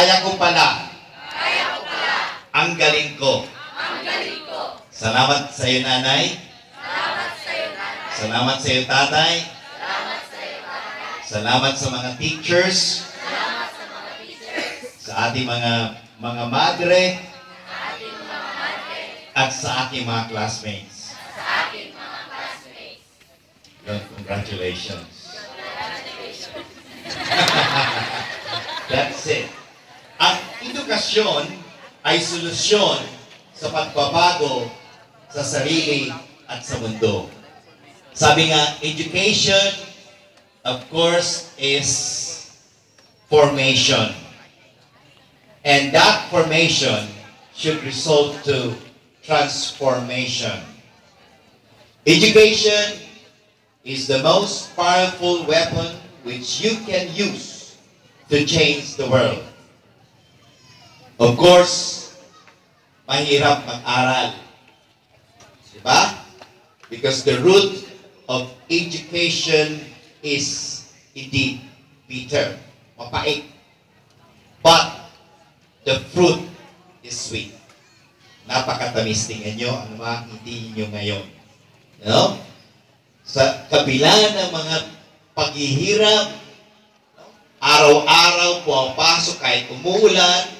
Kaya ko pala. Kaya ko pala. Ang galing ko. Ang galing ko. Salamat sa iyo, nanay. Salamat sa iyo, nanay. Salamat sa iyo, tatay. Salamat sa iyo, tatay. Salamat sa mga teachers. Salamat sa mga teachers. Sa ating mga madre. Sa ating mga madre. At sa aking mga classmates. Sa ating mga classmates. Congratulations. Congratulations. That's it. Ang edukasyon ay solusyon sa pagbabago sa sarili at sa mundo. Sabi nga, education, of course, is formation. And that formation should result to transformation. Education is the most powerful weapon which you can use to change the world. Of course, mahirap mag-aral. Diba? Because the root of education is indeed bitter, mapait. But the fruit is sweet. Napakatamis. Tingnan nyo ang mga hindi nyo ngayon. No? Sa kabila ng mga paghihirap, araw-araw pumapasok kahit umuulan,